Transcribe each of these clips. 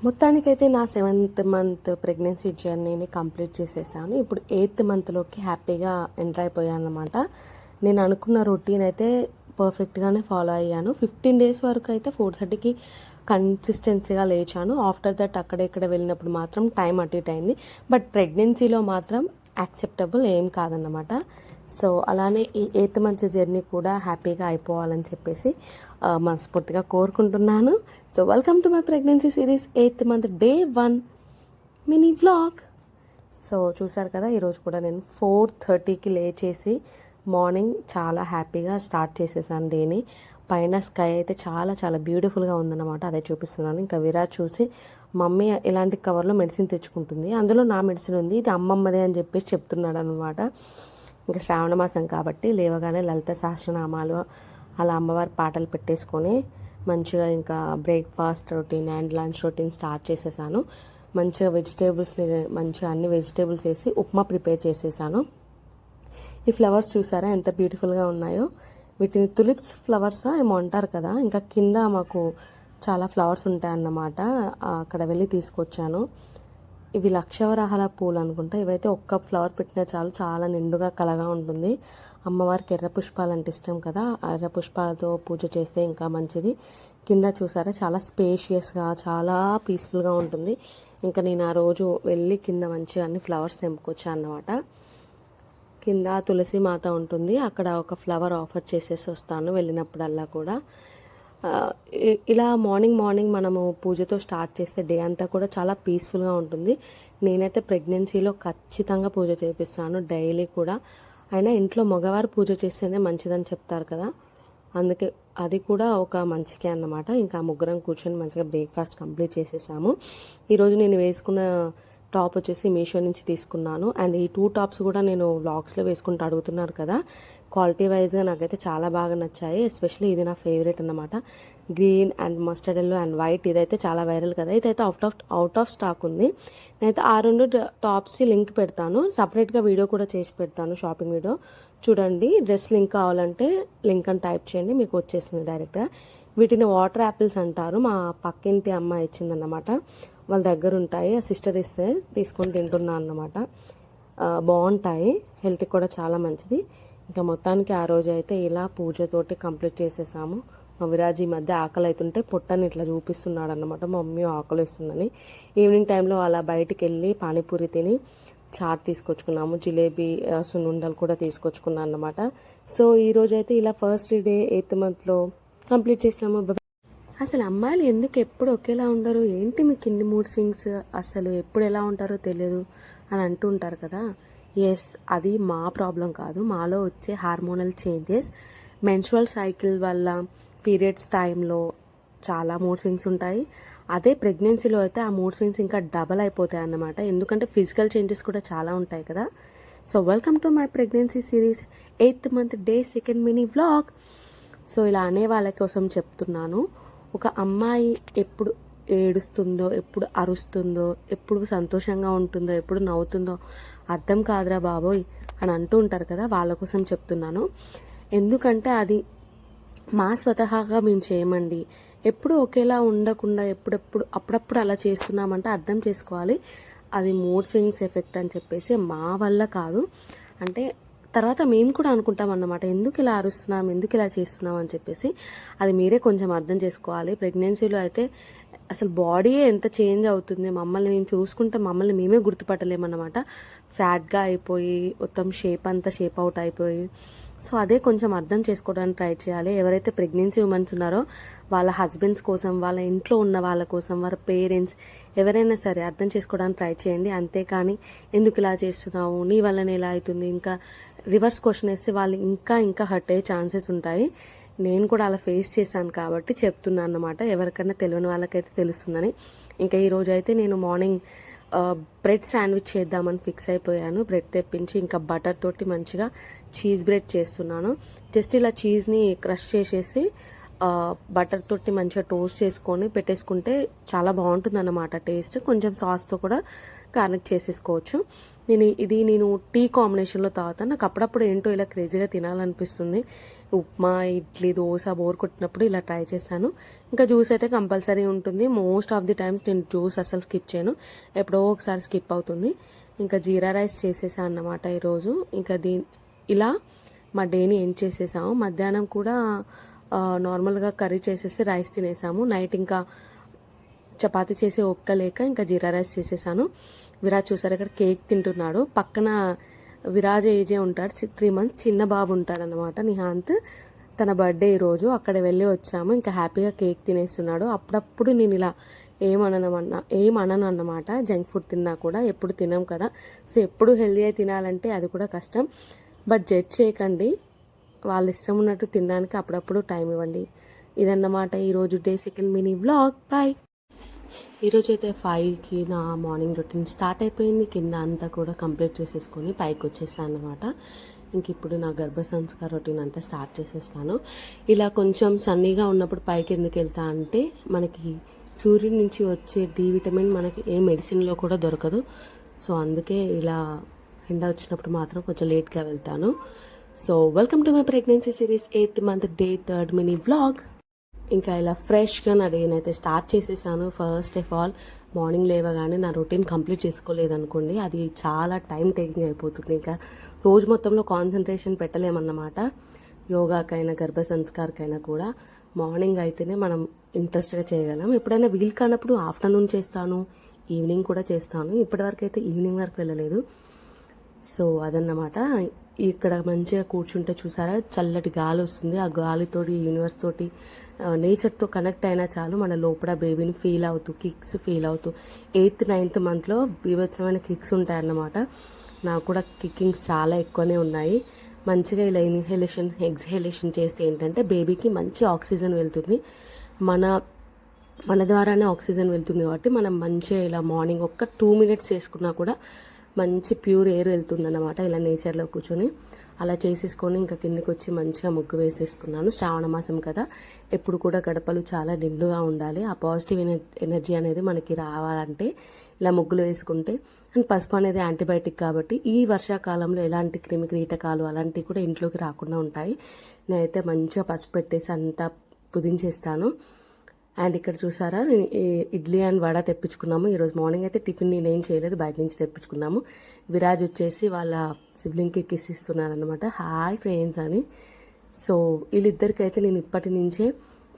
మొత్తానికైతే నా 7th month pregnancy జర్నీని కంప్లీట్ చేసేసాను. ఇప్పుడు 8th మంత్లోకి హ్యాపీగా ఎంటర్ అయిపోయాను అనమాట. నేను అనుకున్న రొటీన్ అయితే పర్ఫెక్ట్గానే ఫాలో అయ్యాను. 15 డేస్ వరకు అయితే 4:30కి కన్సిస్టెన్సీగా లేచాను. ఆఫ్టర్ దట్ అక్కడ ఇక్కడ వెళ్ళినప్పుడు మాత్రం టైం అటు ఇటు అయింది. బట్ ప్రెగ్నెన్సీలో మాత్రం యాక్సెప్టబుల్ ఏం కాదన్నమాట. సో అలానే ఈ 8th మంత్ జర్నీ కూడా హ్యాపీగా అయిపోవాలని చెప్పేసి మనస్ఫూర్తిగా కోరుకుంటున్నాను. So welcome to my pregnancy series 8th month day 1 mini vlog. So చూసారు కదా, ఈరోజు కూడా నేను 4:30కి లేచేసి మార్నింగ్ చాలా హ్యాపీగా స్టార్ట్ చేసేసాను డేని. పైన స్కై అయితే చాలా చాలా బ్యూటిఫుల్గా ఉందన్నమాట, అదే చూపిస్తున్నాను. ఇంకా విరాట్ చూసి మమ్మీ ఇలాంటి కవర్లో మెడిసిన్ తెచ్చుకుంటుంది, అందులో నా మెడిసిన్ ఉంది, ఇది అమ్మమ్మదే అని చెప్పేసి చెప్తున్నాడు అనమాట. ఇంకా శ్రావణ మాసం కాబట్టి లేవగానే లలిత సహస్రనామాలు అలా అమ్మవారి పాటలు పెట్టేసుకొని మంచిగా ఇంకా breakfast routine and lunch routine start చేసేసాను. మంచిగా వెజిటేబుల్స్ని మంచిగా అన్ని వెజిటేబుల్స్ వేసి ఉప్మా ప్రిపేర్ చేసేసాను. ఈ ఫ్లవర్స్ చూసారా ఎంత బ్యూటిఫుల్గా ఉన్నాయో. వీటిని తులిప్స్ ఫ్లవర్స్ ఏమో అంటారు కదా. ఇంకా కింద మాకు చాలా ఫ్లవర్స్ ఉంటాయన్నమాట, అక్కడ వెళ్ళి తీసుకొచ్చాను. ఇవి లక్షవరాహాల పూలు అనుకుంటా. ఇవైతే ఒక్క ఫ్లవర్ పెట్టినా చాలు, చాలా నిండుగా కలగా ఉంటుంది. అమ్మవారికి ఎర్ర పుష్పాలు అంటే ఇష్టం కదా, ఎర్ర పుష్పాలతో పూజ చేస్తే ఇంకా మంచిది. కింద చూసారా చాలా స్పేషియస్గా చాలా పీస్ఫుల్గా ఉంటుంది. ఇంకా నేను ఆ రోజు వెళ్ళి కింద మంచిగా అన్ని ఫ్లవర్స్ తెంపుకొచ్చాను అన్నమాట. కింద తులసి మాత ఉంటుంది, అక్కడ ఒక ఫ్లవర్ ఆఫర్ చేసేసి వస్తాను వెళ్ళినప్పుడల్లా కూడా. ఇలా మార్నింగ్ మనము పూజతో స్టార్ట్ చేస్తే డే అంతా కూడా చాలా పీస్ఫుల్గా ఉంటుంది. నేనైతే ప్రెగ్నెన్సీలో ఖచ్చితంగా పూజ చేపిస్తాను డైలీ కూడా. అయినా ఇంట్లో మగవారు పూజ చేస్తేనే మంచిదని చెప్తారు కదా, అందుకే అది కూడా ఒక మంచికే అన్నమాట. ఇంకా ముగ్గురం కూర్చొని మంచిగా బ్రేక్ఫాస్ట్ కంప్లీట్ చేసేసాము. ఈరోజు నేను వేసుకున్న టాప్ వచ్చేసి మీషో నుంచి తీసుకున్నాను. అండ్ ఈ 2 టాప్స్ కూడా నేను వ్లాగ్స్లో వేసుకుంటూ అడుగుతున్నారు కదా, క్వాలిటీ వైజ్గా నాకైతే చాలా బాగా నచ్చాయి. ఎస్పెషల్లీ ఇది నా ఫేవరెట్ అన్నమాట. Green and mustard yellow and white, ఇదైతే చాలా వైరల్ కదా. ఇదైతే అవుట్ ఆఫ్ స్టాక్ ఉంది. నేనైతే ఆ 2 టాప్స్కి లింక్ పెడతాను, సపరేట్గా వీడియో కూడా చేసి పెడతాను, షాపింగ్ వీడియో. చూడండి, డ్రెస్ లింక్ కావాలంటే లింక్ అని టైప్ చేయండి, మీకు వచ్చేస్తుంది డైరెక్ట్గా. వీటిని వాటర్ యాపిల్స్ అంటారు, మా పక్కింటి అమ్మాయి ఇచ్చిందన్నమాట. వాళ్ళ దగ్గర ఉంటాయి, ఆ సిస్టర్ ఇస్తే తీసుకొని తింటున్నా అన్నమాట. బాగుంటాయి, హెల్త్కి కూడా చాలా మంచిది. ఇంకా మొత్తానికి ఆ రోజు అయితే ఇలా పూజతోటి కంప్లీట్ చేసేసాము. మా విరాజ్ ఈ మధ్య ఆకలి అవుతుంటే పొట్టని ఇట్లా చూపిస్తున్నాడు అన్నమాట, మా మమ్మీ ఆకలి వేస్తుందని. ఈవినింగ్ టైంలో అలా బయటికి వెళ్ళి పానీపూరి తిని చాట్ తీసుకొచ్చుకున్నాము, జిలేబీ సున్నుండలు కూడా తీసుకొచ్చుకున్నాను అన్నమాట. సో ఈరోజు అయితే ఇలా ఫస్ట్ డే 8th మంత్లో కంప్లీట్ చేసాము. అసలు అమ్మాయిలు ఎందుకు ఎప్పుడు ఒకేలా ఉండరు, ఏంటి మీకు ఇన్ని మూడ్ స్వింగ్స్, అసలు ఎప్పుడు ఎలా ఉంటారో తెలియదు అని అంటూ ఉంటారు కదా. ఎస్, అది మా ప్రాబ్లం కాదు, మాలో వచ్చే హార్మోనల్ చేంజెస్, మెన్స్ట్రువల్ సైకిల్ వల్ల పీరియడ్స్ టైంలో చాలా మూడ్ స్వింగ్స్ ఉంటాయి. అదే ప్రెగ్నెన్సీలో అయితే ఆ మూడ్ స్వింగ్స్ ఇంకా డబల్ అయిపోతాయి అన్నమాట, ఎందుకంటే ఫిజికల్ చేంజెస్ కూడా చాలా ఉంటాయి కదా. So welcome to my pregnancy series 8th month day 2nd mini vlog. So ఇలా అనే వాళ్ళ కోసం చెప్తున్నాను, ఒక అమ్మాయి ఎప్పుడు ఏడుస్తుందో, ఎప్పుడు అరుస్తుందో, ఎప్పుడు సంతోషంగా ఉంటుందో, ఎప్పుడు నవ్వుతుందో అర్థం కాదురా బాబోయ్ అని అంటూ ఉంటారు కదా, వాళ్ళ కోసం చెప్తున్నాను. ఎందుకంటే అది మా స్వతహాగా మేము చేయమండి. ఎప్పుడు ఒకేలా ఉండకుండా అప్పుడప్పుడు అలా చేస్తున్నామంటే అర్థం చేసుకోవాలి, అది మూడ్ స్వింగ్స్ ఎఫెక్ట్ అని చెప్పేసి, మా వల్ల కాదు. అంటే తర్వాత మేము కూడా అనుకుంటాం అన్నమాట, ఎందుకు ఇలా అరుస్తున్నాం, ఎందుకు ఇలా చేస్తున్నాం అని చెప్పేసి. అది మీరే కొంచెం అర్థం చేసుకోవాలి. ప్రెగ్నెన్సీలో అయితే అసలు బాడీయే ఎంత చేంజ్ అవుతుంది, మమ్మల్ని మేము చూసుకుంటే మమ్మల్ని మేమే గుర్తుపట్టలేమన్నమాట. ఫ్యాట్గా అయిపోయి మొత్తం షేప్ అంతా షేప్ అవుట్ అయిపోయి. సో అదే కొంచెం అర్థం చేసుకోవడానికి ట్రై చేయాలి. ఎవరైతే ప్రెగ్నెన్సీ ఉమెన్స్ ఉన్నారో వాళ్ళ హస్బెండ్స్ కోసం, వాళ్ళ ఇంట్లో ఉన్న వాళ్ళ కోసం, వాళ్ళ పేరెంట్స్ ఎవరైనా సరే అర్థం చేసుకోవడానికి ట్రై చేయండి. అంతేకాని ఎందుకు ఇలా చేస్తున్నావు, నీ వల్లనే ఇలా అవుతుంది, ఇంకా రివర్స్ క్వశ్చన్ వేస్తే వాళ్ళు ఇంకా హర్ట్ అయ్యే ఛాన్సెస్ ఉంటాయి. నేను కూడా అలా ఫేస్ చేశాను కాబట్టి చెప్తున్నాను అన్నమాట, ఎవరికైనా తెలియని వాళ్ళకైతే తెలుస్తుందని. ఇంకా ఈరోజు అయితే నేను మార్నింగ్ బ్రెడ్ శాండ్విచ్ చేద్దామని ఫిక్స్ అయిపోయాను. బ్రెడ్ తెప్పించి ఇంకా బటర్ తోటి మంచిగా చీజ్ బ్రెడ్ చేస్తున్నాను. జస్ట్ ఇలా చీజ్ని క్రష్ చేసేసి బటర్ తోటి మంచిగా టోస్ట్ చేసుకొని పెట్టేసుకుంటే చాలా బాగుంటుంది అన్నమాట టేస్ట్. కొంచెం సాస్తో కూడా గార్నిష్ చేసేసుకోవచ్చు. నేను టీ కాంబినేషన్లో తాగుతాను. నాకు అప్పుడప్పుడు ఏంటో ఇలా క్రేజీగా తినాలనిపిస్తుంది. ఉప్మా, ఇడ్లీ, దోశ బోర్ కొట్టినప్పుడు ఇలా ట్రై చేశాను. ఇంకా జ్యూస్ అయితే కంపల్సరీ ఉంటుంది. మోస్ట్ ఆఫ్ ది టైమ్స్ నేను జ్యూస్ అసలు స్కిప్ చేయను, ఎప్పుడో ఒకసారి స్కిప్ అవుతుంది. ఇంకా జీరా రైస్ చేసేసాను అన్నమాట ఈరోజు. ఇంకా ఇలా మా డేని ఎండ్ చేసేసాము. మధ్యాహ్నం కూడా నార్మల్గా కర్రీ చేసేసి రైస్ తినేసాము. నైట్ ఇంకా చపాతీ చేసే ఓపిక లేక ఇంకా జీరా రైస్ చేసేసాను. విరాజ్ చూసారు ఇక్కడ కేక్ తింటున్నాడు. పక్కన విరాజ్ ఏజే ఉంటాడు, 3 months చిన్న బాబు ఉంటాడు అనమాట, నిహాంత్. తన బర్త్డే ఈరోజు, అక్కడ వెళ్ళి వచ్చాము. ఇంకా హ్యాపీగా కేక్ తినేస్తున్నాడు. అప్పుడప్పుడు నేను ఇలా ఏమనను అన్నమాట. జంక్ ఫుడ్ తిన్నా కూడా ఎప్పుడు తినాం కదా, సో ఎప్పుడు హెల్దీ అయి తినాలంటే అది కూడా కష్టం. బట్ జడ్జ్ చేయకండి, వాళ్ళ ఇష్టం ఉన్నట్టు తినడానికి అప్పుడప్పుడు టైం ఇవ్వండి. ఇదన్నమాట ఈరోజు డే 2 మినీ వ్లాగ్. బాయ్. ఈరోజు అయితే 5కి నా మార్నింగ్ రొటీన్ స్టార్ట్ అయిపోయింది. కింద అంతా కూడా కంప్లీట్ చేసేసుకొని పైకి వచ్చేసాను అన్నమాట. ఇంక ఇప్పుడు నా గర్భ సంస్కార రొటీన్ అంతా స్టార్ట్ చేసేస్తాను. ఇలా కొంచెం సన్నీగా ఉన్నప్పుడు పైకి ఎందుకు వెళ్తా అంటే, మనకి సూర్యుడి నుంచి వచ్చే డి విటమిన్ మనకి ఏ మెడిసిన్లో కూడా దొరకదు. సో అందుకే ఇలా ఎండ వచ్చినప్పుడు మాత్రం కొంచెం లేట్గా వెళ్తాను. So welcome to my pregnancy series 8th month day 3rd mini vlog. ఇంకా ఇలా ఫ్రెష్గా నా డేని అయితే స్టార్ట్ చేసేసాను. ఫస్ట్ ఆఫ్ ఆల్ మార్నింగ్ లేవగానే నా రొటీన్ కంప్లీట్ చేసుకోలేదనుకోండి, అది చాలా టైం టేకింగ్ అయిపోతుంది. ఇంకా రోజు మొత్తంలో కాన్సన్ట్రేషన్ పెట్టలేమన్నమాట. యోగాకైనా గర్భ సంస్కారకైనా కూడా మార్నింగ్ అయితేనే మనం ఇంట్రెస్ట్గా చేయగలం. ఎప్పుడైనా వీలు కానప్పుడు ఆఫ్టర్నూన్ చేస్తాను, ఈవినింగ్ కూడా చేస్తాను. ఇప్పటివరకు అయితే ఈవినింగ్ వరకు వెళ్ళలేదు. సో అదన్నమాట. ఇక్కడ మంచిగా కూర్చుంటే చూసారా, చల్లటి గాలి వస్తుంది. ఆ గాలితోటి, యూనివర్స్ తోటి, నేచర్తో కనెక్ట్ అయినా చాలు, మన లోపల బేబీని ఫీల్ అవుతూ, కిక్స్ ఫీల్ అవుతూ. 8th 9th monthలో బీభత్సమైన కిక్స్ ఉంటాయన్నమాట. నాకు కూడా కిక్కింగ్స్ చాలా ఎక్కువనే ఉన్నాయి. మంచిగా ఇలా ఇన్హేలేషన్ ఎక్స్హేలేషన్ చేస్తే ఏంటంటే బేబీకి మంచి ఆక్సిజన్ వెళ్తుంది. మన ద్వారానే ఆక్సిజన్ వెళ్తుంది కాబట్టి మనం మంచిగా ఇలా మార్నింగ్ ఒక్క 2 minutes చేసుకున్నా కూడా మంచి ప్యూర్ ఎయిర్ వెళ్తుంది అన్నమాట. ఇలా నేచర్లో కూర్చొని అలా చేసేసుకొని ఇంకా కిందకి వచ్చి మంచిగా ముగ్గు వేసేసుకున్నాను. శ్రావణ మాసం కదా, ఎప్పుడు కూడా గడపలు చాలా నిండుగా ఉండాలి. ఆ పాజిటివ్ ఎనర్జీ అనేది మనకి రావాలంటే ఇలా ముగ్గులు వేసుకుంటే. అండ్ పసుపు అనేది యాంటీబయాటిక్ కాబట్టి ఈ వర్షాకాలంలో ఎలాంటి క్రిమి కీటకాలు అలాంటివి కూడా ఇంట్లోకి రాకుండా ఉంటాయి. నేనైతే మంచిగా పసుపు పెట్టేసి అంతా పుదించేస్తాను. అండ్ ఇక్కడ చూసారా, నేను ఇడ్లీ అండ్ వడ తెప్పించుకున్నాము. ఈరోజు మార్నింగ్ అయితే టిఫిన్ నేనేం చేయలేదు, బయట నుంచి తెప్పించుకున్నాము. విరాజ్ వచ్చేసి వాళ్ళ సిబ్లింగ్కి కిస్ ఇస్తున్నాను అనమాట, హాయ్ ఫ్రెండ్స్ అని. సో వీళ్ళిద్దరికైతే నేను ఇప్పటి నుంచే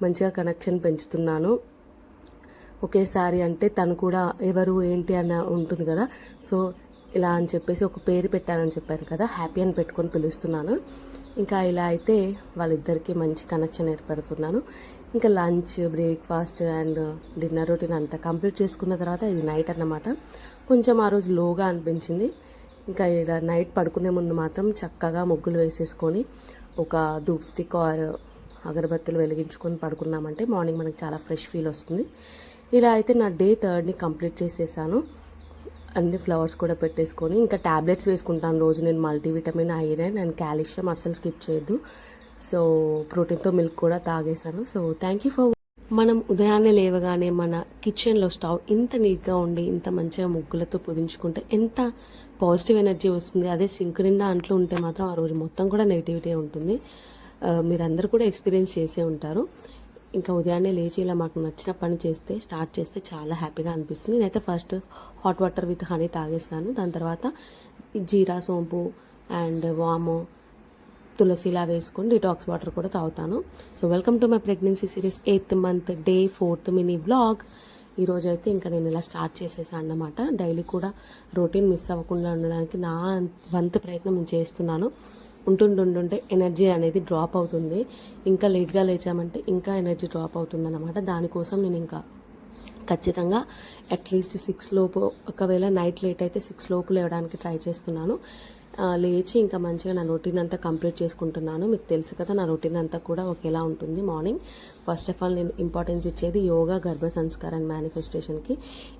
మంచిగా కనెక్షన్ పెంచుతున్నాను. ఒకేసారి అంటే తను కూడా ఎవరు ఏంటి అన్న ఉంటుంది కదా, సో ఇలా అని చెప్పేసి ఒక పేరు పెట్టానని చెప్పారు కదా, హ్యాపీ అని పెట్టుకొని పిలుస్తున్నాను. ఇంకా ఇలా అయితే వాళ్ళిద్దరికీ మంచి కనెక్షన్ ఏర్పడుతున్నాను. ఇంకా lunch, breakfast and dinner routine అంతా కంప్లీట్ చేసుకున్న తర్వాత ఇది నైట్ అన్నమాట. కొంచెం ఆ రోజు లోగా అనిపించింది. ఇంకా ఇలా నైట్ పడుకునే ముందు మాత్రం చక్కగా ముగ్గులు వేసేసుకొని ఒక ధూప్ స్టిక్ ఆర్ అగరబత్తులు వెలిగించుకొని పడుకున్నామంటే మార్నింగ్ మనకి చాలా ఫ్రెష్ ఫీల్ వస్తుంది. ఇలా అయితే నా డే 3rdని కంప్లీట్ చేసేసాను. అన్ని ఫ్లవర్స్ కూడా పెట్టేసుకొని ఇంకా ట్యాబ్లెట్స్ వేసుకుంటాను రోజు నేను. మల్టీవిటమిన్, ఐరన్ అండ్ కాల్షియం అస్సలు స్కిప్ చేయొద్దు. సో ప్రోటీన్తో మిల్క్ కూడా తాగేశాను. So thank you for. మనం ఉదయాన్నే లేవగానే మన కిచెన్లో స్టవ్ ఇంత నీట్గా ఉండి ఇంత మంచిగా ముగ్గులతో పుదించుకుంటే ఎంత పాజిటివ్ ఎనర్జీ వస్తుంది. అదే సింక్ నిండా అంట్లో ఉంటే మాత్రం ఆ రోజు మొత్తం కూడా నెగిటివిటీ ఉంటుంది. మీరందరూ కూడా ఎక్స్పీరియన్స్ చేసే ఉంటారు. ఇంకా ఉదయాన్నే లేచి ఇలా మాకు నచ్చిన పని స్టార్ట్ చేస్తే చాలా హ్యాపీగా అనిపిస్తుంది. నేనైతే first hot water with honey తాగేస్తాను. దాని తర్వాత జీరా, సోంపు అండ్ వాము, తులసి ఇలా వేసుకొని డిటాక్స్ వాటర్ కూడా తాగుతాను. So welcome to my pregnancy series 8th month day 4th mini vlog. ఈరోజు అయితే ఇంకా నేను ఇలా స్టార్ట్ చేసేసాను అన్నమాట. డైలీ కూడా రొటీన్ మిస్ అవ్వకుండా ఉండడానికి నా వంతు ప్రయత్నం నేను చేస్తున్నాను. ఉంటుంటే ఎనర్జీ అనేది డ్రాప్ అవుతుంది. ఇంకా లేట్గా లేచామంటే ఇంకా ఎనర్జీ డ్రాప్ అవుతుంది అన్నమాట. దానికోసం నేను ఇంకా ఖచ్చితంగా అట్లీస్ట్ 6 లోపు, ఒకవేళ నైట్ లేట్ అయితే 6 లోపు లేవడానికి ట్రై చేస్తున్నాను. లేచి ఇంకా మంచిగా నా రొటీన్ అంతా కంప్లీట్ చేసుకుంటున్నాను. మీకు తెలుసు కదా నా రొటీన్ అంతా కూడా ఒకేలా ఉంటుంది. మార్నింగ్ ఫస్ట్ ఆఫ్ ఆల్ నేను ఇంపార్టెన్స్ ఇచ్చేది యోగా, గర్భ సంస్కారం అండ్ మేనిఫెస్టేషన్కి.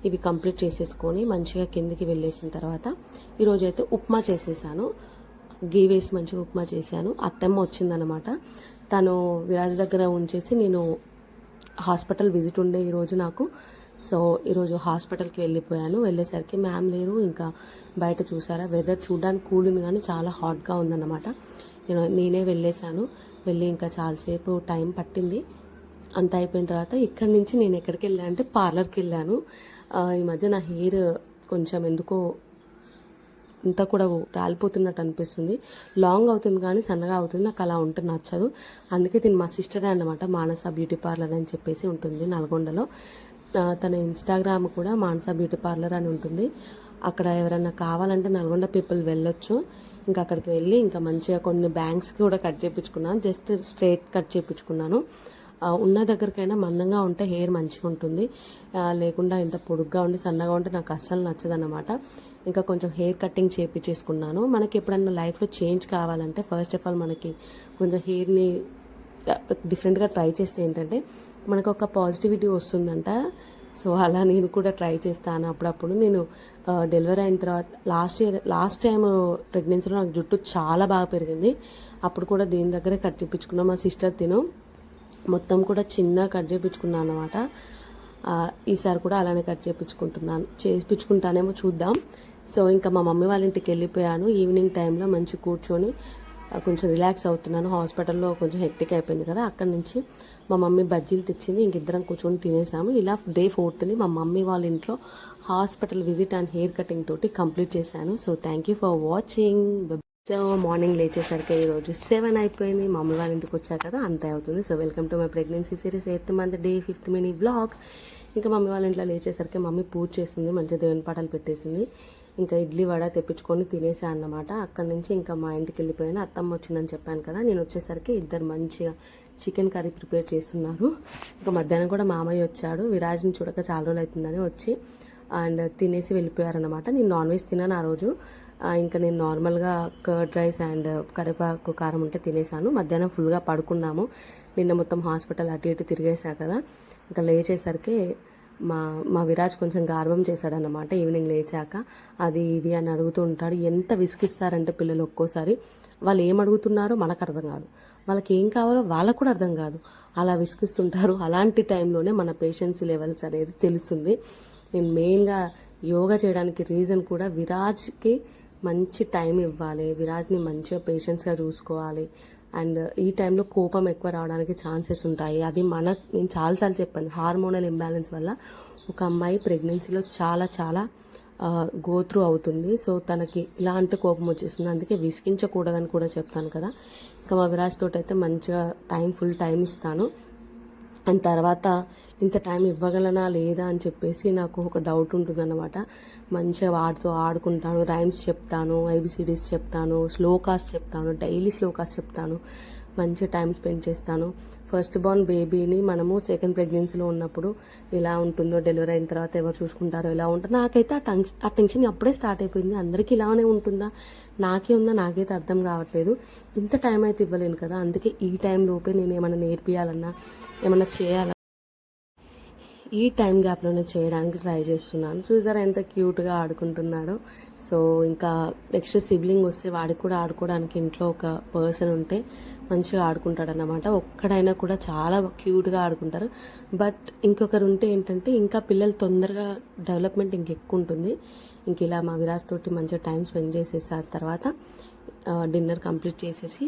ఇవి కంప్లీట్ చేసేసుకొని మంచిగా కిందికి వెళ్ళేసిన తర్వాత ఈరోజైతే ఉప్మా చేసేసాను. గీ వేసి మంచిగా ఉప్మా చేశాను. అత్తమ్మ వచ్చిందనమాట. తను విరాజ్ దగ్గర ఉంచేసి నేను హాస్పిటల్ విజిట్ ఉండే ఈరోజు నాకు. సో ఈరోజు హాస్పిటల్కి వెళ్ళిపోయాను. వెళ్ళేసరికి మ్యామ్ లేరు. ఇంకా బయట చూసారా వెదర్ చూడడానికి కూల్ ఉంది కానీ చాలా హాట్గా ఉందన్నమాట. నేనే వెళ్ళేసాను. వెళ్ళి ఇంకా చాలాసేపు టైం పట్టింది. అంత అయిపోయిన తర్వాత ఇక్కడి నుంచి నేను ఎక్కడికి వెళ్ళాను అంటే పార్లర్కి వెళ్ళాను. ఈ మధ్య నా హెయిర్ కొంచెం ఎందుకో ఇంత కూడా రాలిపోతున్నట్టు అనిపిస్తుంది. లాంగ్ అవుతుంది కానీ సన్నగా అవుతుంది. నాకు అలా ఉంటే నచ్చదు. అందుకే దీన్ని మా సిస్టరే అన్నమాట, మానస బ్యూటీ పార్లర్ అని చెప్పేసి ఉంటుంది నల్గొండలో. తన ఇన్స్టాగ్రామ్ కూడా మానస బ్యూటీ పార్లర్ అని ఉంటుంది. అక్కడ ఎవరైనా కావాలంటే నల్గొండ పీపుల్ వెళ్ళొచ్చు. ఇంకా అక్కడికి వెళ్ళి ఇంకా మంచిగా కొన్ని బ్యాంగ్స్ కూడా కట్ చేయించుకున్నాను. జస్ట్ స్ట్రైట్ కట్ చేయించుకున్నాను. ఉన్న దగ్గరికైనా మందంగా ఉంటే హెయిర్ మంచిగా ఉంటుంది. లేకుండా ఇంత పొడుగ్గా ఉండి సన్నగా ఉంటే నాకు అస్సలు నచ్చదన్నమాట. ఇంకా కొంచెం హెయిర్ కటింగ్ చేయించేసుకున్నాను. మనకి ఎప్పుడన్నా లైఫ్లో చేంజ్ కావాలంటే ఫస్ట్ ఆఫ్ ఆల్ మనకి కొంచెం హెయిర్ని డిఫరెంట్గా ట్రై చేస్తే ఏంటంటే మనకు ఒక పాజిటివిటీ వస్తుందంట. సో అలా నేను కూడా ట్రై చేస్తాను అప్పుడప్పుడు. నేను డెలివరీ అయిన తర్వాత లాస్ట్ టైం ప్రెగ్నెన్సీలో నాకు జుట్టు చాలా బాగా పెరిగింది. అప్పుడు కూడా దీని దగ్గరే కట్ చేయించుకున్నాను. మా సిస్టర్ మొత్తం కూడా చిన్న కట్ చేయించుకున్నాను అనమాట. ఈసారి కూడా అలానే కట్ చేయించుకుంటానేమో చూద్దాం. సో ఇంకా మా మమ్మీ వాళ్ళ ఇంటికి వెళ్ళిపోయాను. ఈవినింగ్ టైంలో మంచి కూర్చొని కొంచెం రిలాక్స్ అవుతున్నాను. హాస్పిటల్లో కొంచెం హెక్టిక్ అయిపోయింది కదా. అక్కడి నుంచి మా మమ్మీ బజ్జీలు తెచ్చింది. ఇంకిద్దరం కూర్చొని తినేసాము. ఇలా డే 4th మా మమ్మీ వాళ్ళ ఇంట్లో hospital visit and hair cutting తోటి కంప్లీట్ చేశాను. So thank you for watching. So morning లేచేసరికి ఈరోజు 7 అయిపోయింది. మా మమ్మీ వాళ్ళ ఇంటికి వచ్చా కదా అంతే అవుతుంది. So welcome to my pregnancy series 8th month day 5th mini vlog. ఇంకా మమ్మీ వాళ్ళ ఇంట్లో లేచేసరికి మమ్మీ పూజ చేస్తుంది, మంచిగా దేవుని పాటలు పెట్టేసింది. ఇంకా ఇడ్లీ వడ తెప్పించుకొని తినేసా అన్నమాట. అక్కడి నుంచి ఇంకా మా ఇంటికి వెళ్ళిపోయాను. అత్తమ్మ వచ్చిందని చెప్పాను కదా. నేను వచ్చేసరికి ఇద్దరు మంచిగా చికెన్ కర్రీ ప్రిపేర్ చేస్తున్నారు. ఇంకా మధ్యాహ్నం కూడా మామయ్య వచ్చాడు. విరాజ్ని చూడక చాలా రోజులు అవుతుందని వచ్చి అండ్ తినేసి వెళ్ళిపోయారనమాట. నేను నాన్ వెజ్ తిన్నాను ఆ రోజు. ఇంకా నేను నార్మల్గా కర్డ్ రైస్ అండ్ కరివేపాకు కారం ఉంటే తినేసాను. మధ్యాహ్నం ఫుల్గా పడుకున్నాము. నిన్న మొత్తం హాస్పిటల్ అటు ఇటు తిరిగేసా కదా. ఇంకా లేచేసరికి మా విరాజ్ కొంచెం గార్వం చేశాడనమాట. ఈవినింగ్ లేచాక అది ఇది అని అడుగుతూ ఉంటాడు. ఎంత విసిగిస్తారంటే పిల్లలు ఒక్కోసారి వాళ్ళు ఏం అడుగుతున్నారో మనకు అర్థం కాదు, వాళ్ళకి ఏం కావాలో వాళ్ళకు కూడా అర్థం కాదు. అలా విసిగిస్తుంటారు. అలాంటి టైంలోనే మన పేషెన్సీ లెవెల్స్ అనేది తెలుస్తుంది. నేను మెయిన్గా యోగా చేయడానికి రీజన్ కూడా విరాజ్కి మంచి టైం ఇవ్వాలి, విరాజ్ని మంచిగా పేషెన్స్గా చూసుకోవాలి. అండ్ ఈ టైంలో కోపం ఎక్కువ రావడానికి ఛాన్సెస్ ఉంటాయి. అది నేను చాలాసార్లు చెప్పాను, హార్మోనల్ ఇంబ్యాలెన్స్ వల్ల ఒక అమ్మాయి ప్రెగ్నెన్సీలో చాలా గో త్రూ అవుతుంది. సో తనకి ఇలాంటి కోపం వచ్చేస్తుంది. అందుకే విసిగించకూడదని కూడా చెప్తాను కదా. ఇంకా మా విరాజ్ తోటి అయితే మంచిగా ఫుల్ టైం ఇస్తాను. అండ్ తర్వాత ఇంత టైం ఇవ్వగలనా లేదా అని చెప్పేసి నాకు ఒక డౌట్ ఉంటుందన్నమాట. మంచిగా వాడితో ఆడుకుంటాను, రైమ్స్ చెప్తాను, ఐబిసిడీస్ చెప్తాను, శ్లోకాస్ చెప్తాను, డైలీ శ్లోకాస్ చెప్తాను, మంచిగా టైం స్పెండ్ చేస్తాను. ఫస్ట్ బోర్న్ బేబీని మనము సెకండ్ ప్రెగ్నెన్సీలో ఉన్నప్పుడు ఎలా ఉంటుందో, డెలివరీ అయిన తర్వాత ఎవరు చూసుకుంటారో ఎలా ఉంటుందో, నాకైతే ఆ టెన్షన్ అప్పుడే స్టార్ట్ అయిపోయింది. అందరికీ ఇలానే ఉంటుందా, నాకే ఉందా, నాకైతే అర్థం కావట్లేదు. ఇంత టైం అయితే ఇవ్వలేను కదా. అందుకే ఈ టైం లోపే నేను ఏమైనా నేర్పియాలన్నా ఏమన్నా చేయాలన్నా ఈ టైం గ్యాప్లోనే చేయడానికి ట్రై చేస్తున్నాను. చూసారా ఎంత క్యూట్గా ఆడుకుంటున్నాడో. సో ఇంకా నెక్స్ట్ సిబ్లింగ్ వస్తే వాడికి కూడా ఆడుకోవడానికి ఇంట్లో ఒక పర్సన్ ఉంటే మంచిగా ఆడుకుంటాడన్నమాట. ఒక్కడైనా కూడా చాలా క్యూట్గా ఆడుకుంటారు. బట్ ఇంకొకరు ఉంటే ఏంటంటే ఇంకా పిల్లలు తొందరగా డెవలప్మెంట్ ఇంకెక్కువ ఉంటుంది. ఇంక ఇలా మా విరాజ్ తోటి మంచిగా టైం స్పెండ్ చేసేసిన తర్వాత డిన్నర్ కంప్లీట్ చేసేసి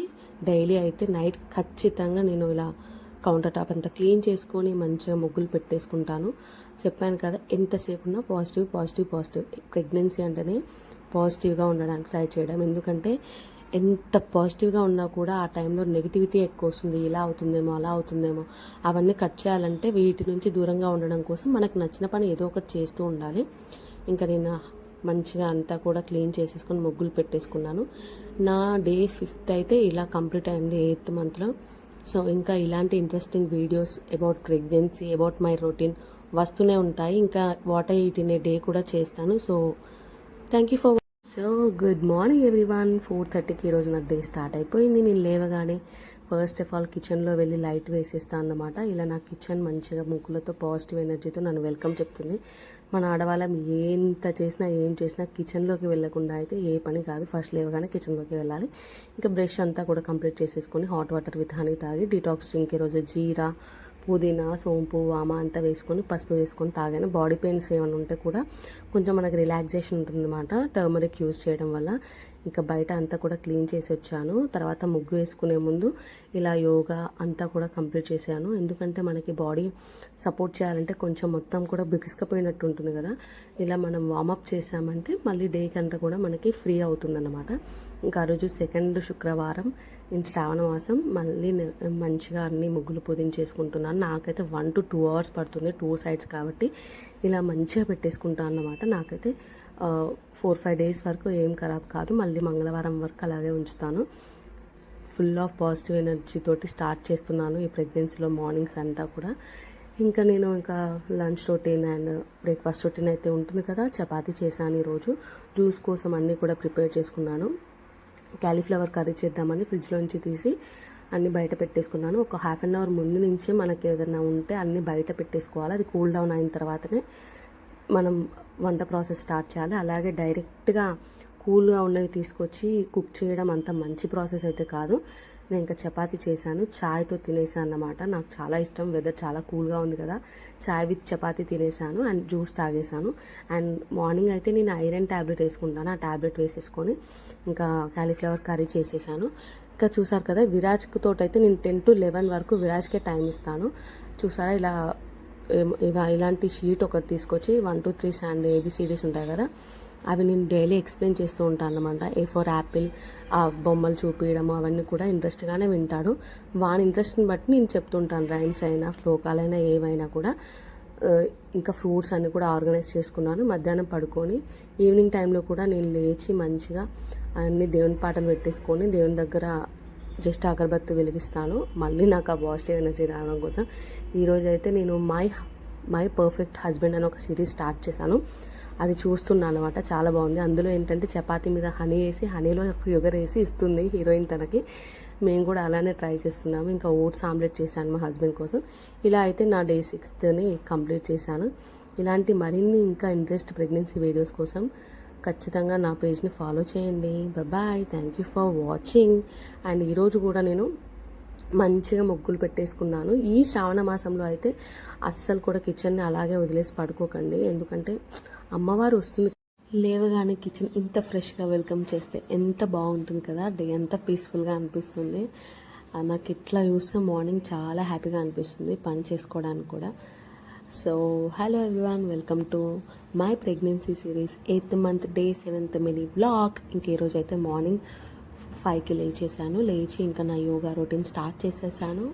డైలీ అయితే నైట్ ఖచ్చితంగా నేను ఇలా కౌంటర్ టాప్ అంతా క్లీన్ చేసుకొని మంచిగా ముగ్గులు పెట్టేసుకుంటాను. చెప్పాను కదా ఎంతసేపు ఉన్నా పాజిటివ్. ప్రెగ్నెన్సీ అంటేనే పాజిటివ్గా ఉండడానికి ట్రై చేయడం. ఎందుకంటే ఎంత పాజిటివ్గా ఉన్నా కూడా ఆ టైంలో నెగిటివిటీ ఎక్కువ వస్తుంది. ఇలా అవుతుందేమో, అలా అవుతుందేమో, అవన్నీ కట్ చేయాలంటే వీటి నుంచి దూరంగా ఉండడం కోసం మనకు నచ్చిన పని ఏదో ఒకటి చేస్తూ ఉండాలి. ఇంకా నేను మంచిగా అంతా కూడా క్లీన్ చేసేసుకొని ముగ్గులు పెట్టేసుకున్నాను. నా డే 5th అయితే ఇలా కంప్లీట్ అయింది 8th monthలో. సో ఇంకా ఇలాంటి interesting videos about pregnancy, about my routine వస్తూనే ఉంటాయి. ఇంకా what I eat in a day కూడా చేస్తాను. So thank you for so good morning everyone. 4:30కి ఈరోజు నా డే స్టార్ట్ అయిపోయింది. నేను లేవగానే ఫస్ట్ ఆఫ్ ఆల్ కిచెన్లో వెళ్ళి లైట్ వేసేస్తాను అన్నమాట. ఇలా నా కిచెన్ మంచిగా ముగ్గులతో పాజిటివ్ ఎనర్జీతో నన్ను వెల్కమ్ చెప్తుంది. మన ఆడవాళ్ళం ఎంత చేసినా ఏం చేసినా కిచెన్లోకి వెళ్ళకుండా అయితే ఏ పని కాదు. ఫస్ట్ లేవగానే కిచెన్లోకి వెళ్ళాలి. ఇంకా బ్రష్ అంతా కూడా కంప్లీట్ చేసేసుకొని హాట్ వాటర్ విత్ హనీ తాగి డీటాక్స్ డ్రింక్ ఈరోజు జీరా, పుదీనా, సోంపు, వామ అంతా వేసుకొని పసుపు వేసుకొని తాగాను. బాడీ పెయిన్స్ ఏమైనా ఉంటే కూడా కొంచెం మనకి రిలాక్సేషన్ ఉంటుందన్నమాట టర్మరిక్ యూజ్ చేయడం వల్ల. ఇంకా బయట అంతా కూడా క్లీన్ చేసి వచ్చాను. తర్వాత ముగ్గు వేసుకునే ముందు ఇలా యోగా అంతా కూడా కంప్లీట్ చేశాను. ఎందుకంటే మనకి బాడీ సపోర్ట్ చేయాలంటే కొంచెం మొత్తం కూడా బిగుసుకపోయినట్టు ఉంటుంది కదా. ఇలా మనం వార్మప్ చేసామంటే మళ్ళీ డేకి అంతా కూడా మనకి ఫ్రీ అవుతుందన్నమాట. ఇంకా ఆ రోజు సెకండ్ శుక్రవారం శ్రావణ మాసం మళ్ళీ మంచిగా అన్ని ముగ్గులు పొదించేసుకుంటున్నాను. నాకైతే 1 to 2 hours పడుతుంది 2 sides కాబట్టి ఇలా మంచిగా పెట్టేసుకుంటాను అన్నమాట. నాకైతే 4-5 days వరకు ఏం ఖరాబ్ కాదు. మళ్ళీ మంగళవారం వరకు అలాగే ఉంచుతాను. ఫుల్ ఆఫ్ పాజిటివ్ ఎనర్జీ తోటి స్టార్ట్ చేస్తున్నాను ఈ ప్రెగ్నెన్సీలో మార్నింగ్స్ అంతా కూడా. ఇంకా నేను lunch routine and breakfast routine అయితే ఉంటుంది కదా. చపాతీ చేశాను ఈరోజు. జ్యూస్ కోసం అన్నీ కూడా ప్రిపేర్ చేసుకున్నాను. క్యాలీఫ్లవర్ కర్రీ చేద్దామని ఫ్రిడ్జ్లోంచి తీసి అన్నీ బయట పెట్టేసుకున్నాను. ఒక 1/2 hour ముందు నుంచే మనకి ఏదైనా ఉంటే అన్నీ బయట పెట్టేసుకోవాలి. అది కూల్ డౌన్ అయిన తర్వాతనే మనం వంట ప్రాసెస్ స్టార్ట్ చేయాలి. అలాగే డైరెక్ట్గా కూల్గా ఉన్నవి తీసుకొచ్చి కుక్ చేయడం అంత మంచి ప్రాసెస్ అయితే కాదు. నేను ఇంకా చపాతీ చేశాను, చాయ్తో తినేసాను అన్నమాట. నాకు చాలా ఇష్టం, వెదర్ చాలా కూల్గా ఉంది కదా. చాయ్ విత్ చపాతీ తినేసాను అండ్ జ్యూస్ తాగేసాను. అండ్ మార్నింగ్ అయితే నేను ఐరన్ ట్యాబ్లెట్ వేసుకుంటాను. ఆ ట్యాబ్లెట్ వేసేసుకొని ఇంకా క్యాలీఫ్లవర్ కర్రీ చేసేసాను. ఇంకా చూసారు కదా, విరాజ్కి తోటైతే నేను 10 to 11 వరకు విరాజ్కే టైం ఇస్తాను. చూసారా, ఇలాంటి షీట్ ఒకటి తీసుకొచ్చి 1 to 3 అండ్ ABCDs ఉంటాయి కదా, అవి నేను డైలీ ఎక్స్ప్లెయిన్ చేస్తూ ఉంటాను అనమాట. A for యాపిల్, ఆ బొమ్మలు చూపించడం అవన్నీ కూడా ఇంట్రెస్ట్గానే వింటాడు. వాని ఇంట్రెస్ట్ని బట్టి నేను చెప్తుంటాను, రైమ్స్ అయినా శ్లోకాలైనా ఏవైనా కూడా. ఇంకా ఫ్రూట్స్ అన్నీ కూడా ఆర్గనైజ్ చేసుకున్నాను. మధ్యాహ్నం పడుకొని ఈవినింగ్ టైంలో కూడా నేను లేచి మంచిగా అన్ని దేవుని పాటలు పెట్టేసుకొని దేవుని దగ్గర జస్ట్ అగరబత్తి వెలిగిస్తాను. మళ్ళీ నాకు ఆ పాజిటివ్ ఎనర్జీ రావడం కోసం ఈరోజు అయితే నేను మై పర్ఫెక్ట్ హస్బెండ్ అని ఒక సిరీస్ స్టార్ట్ చేశాను. అది చూస్తున్నాను అనమాట. చాలా బాగుంది. అందులో ఏంటంటే చపాతీ మీద హనీ వేసి హనీలో షుగర్ వేసి ఇస్తుంది హీరోయిన్ తనకి. మేము కూడా అలానే ట్రై చేస్తున్నాము. ఇంకా ఓట్స్ ఆమ్లెట్ చేశాను మా హస్బెండ్ కోసం. ఇలా అయితే నా డే 6th కంప్లీట్ చేశాను. ఇలాంటి మరిన్ని ఇంకా ఇంట్రెస్ట్ ప్రెగ్నెన్సీ వీడియోస్ కోసం ఖచ్చితంగా నా పేజ్ని ఫాలో చేయండి. Bye, thank you for watching. And ఈరోజు కూడా నేను మంచిగా ముగ్గులు పెట్టేసుకున్నాను. ఈ శ్రావణ మాసంలో అయితే అస్సలు కూడా కిచెన్ని అలాగే వదిలేసి పడుకోకండి. ఎందుకంటే అమ్మవారు వస్తుంది, లేవగానే కిచెన్ ఇంత ఫ్రెష్గా వెల్కమ్ చేస్తే ఎంత బాగుంటుంది కదా. డే అంతా పీస్ఫుల్గా అనిపిస్తుంది. నాకు ఇట్లా చూస్తే మార్నింగ్ చాలా హ్యాపీగా అనిపిస్తుంది పని చేసుకోవడానికి కూడా. So hello everyone, welcome to my pregnancy series 8th month day 7th mini vlog. ఇంక ఈరోజు అయితే మార్నింగ్ 5కి లేచేసాను. లేచి ఇంకా నా యోగా రొటీన్ స్టార్ట్ చేసేసాను.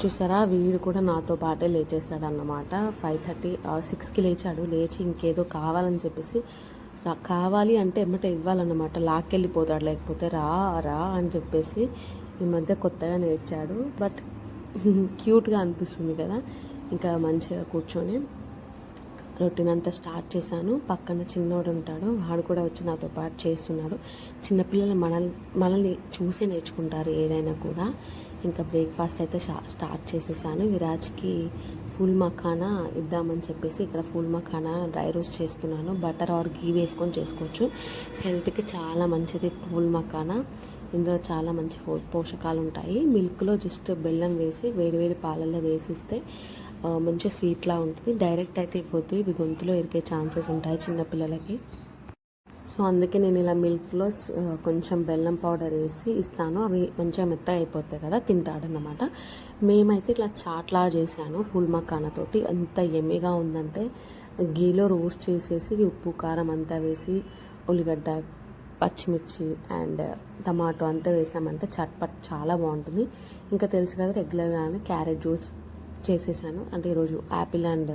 చూసారా, వీడు కూడా నాతో పాటే లేచేసాడు అన్నమాట. 5:30 6కి లేచాడు. లేచి ఇంకేదో కావాలని చెప్పేసి, కావాలి అంటే ఎమ్మటే ఇవ్వాలన్నమాట. లాక్కెళ్ళిపోతాడు, లేకపోతే రా రా అని చెప్పేసి ఈ మధ్య కొత్తగా నేర్చాడు. బట్ క్యూట్గా అనిపిస్తుంది కదా. ఇంకా మంచిగా కూర్చొని రొటీన్ అంతా స్టార్ట్ చేశాను. పక్కన చిన్నోడు ఉంటాడు, వాడు కూడా వచ్చి నాతో పాటు చేస్తున్నాడు. చిన్నపిల్లలు మనల్ని చూసే నేర్చుకుంటారు ఏదైనా కూడా. ఇంకా బ్రేక్ఫాస్ట్ అయితే స్టార్ట్ చేసేసాను. విరాజ్కి ఫుల్ మఖానా ఇద్దామని చెప్పేసి ఇక్కడ ఫుల్ మఖానా డ్రై రోస్ట్ చేస్తున్నాను. బటర్ ఆర్ గీ వేసుకొని చేసుకోవచ్చు. హెల్త్కి చాలా మంచిది ఫుల్ మఖానా. ఇందులో చాలా మంచి పోషకాలు ఉంటాయి. మిల్క్లో జస్ట్ బెల్లం వేసి వేడివేడి పాలల్లో వేసిస్తే మంచిగా స్వీట్లా ఉంటుంది. డైరెక్ట్ అయితే ఇవ్వద్దు, ఇవి గొంతులో ఇరికే ఛాన్సెస్ ఉంటాయి చిన్నపిల్లలకి. సో అందుకే నేను ఇలా మిల్క్లో కొంచెం బెల్లం పౌడర్ వేసి ఇస్తాను. అవి మంచిగా మెత్తగా అయిపోతాయి కదా, తింటాడన్నమాట. మేమైతే ఇట్లా చాట్లా చేశాను ఫుల్ మఖానాతోటి. అంత ఎమ్మిగా ఉందంటే గీలో రోస్ట్ చేసేసి ఉప్పు కారం అంతా వేసి ఉల్లిగడ్డ పచ్చిమిర్చి అండ్ టమాటో అంతా వేసామంటే చట్పట్ చాలా బాగుంటుంది. ఇంకా తెలుసు కదా, రెగ్యులర్గానే క్యారెట్ జ్యూస్ చేసేసాను. అంటే ఈరోజు యాపిల్ అండ్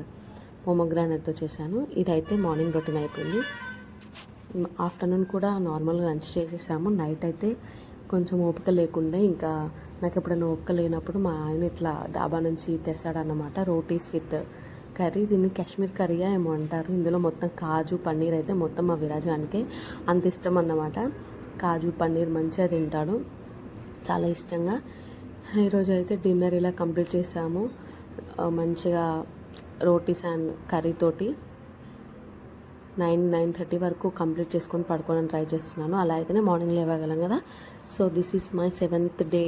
పొమోగ్రానైట్తో చేశాను. ఇదైతే మార్నింగ్ రొటీన్ అయిపోయింది. ఆఫ్టర్నూన్ కూడా నార్మల్గా లంచ్ చేసేసాము. నైట్ అయితే కొంచెం ఓపిక లేకుండా, ఇంకా నాకు ఎప్పుడైనా ఓపిక లేనప్పుడు మా ఆయన ఇట్లా డాబా నుంచి తెస్తాడన్నమాట రోటీస్ విత్ కర్రీ. దీన్ని కాశ్మీర్ కర్రీయా ఏమో అంటారు. ఇందులో మొత్తం కాజు పన్నీర్ అయితే మొత్తం మా విరాజానికి అంత ఇష్టం అన్నమాట. కాజు పన్నీర్ మంచిగా తింటాడు చాలా ఇష్టంగా. ఈరోజు అయితే డిన్నర్ ఇలా కంప్లీట్ చేసాము. మంచిగా రోటీస్ అండ్ కర్రీ తోటి 9-9:30 వరకు కంప్లీట్ చేసుకొని పడుకోవడానికి ట్రై చేస్తున్నాను. అలా అయితేనే మార్నింగ్ లేవగలం కదా. So this is my 7th day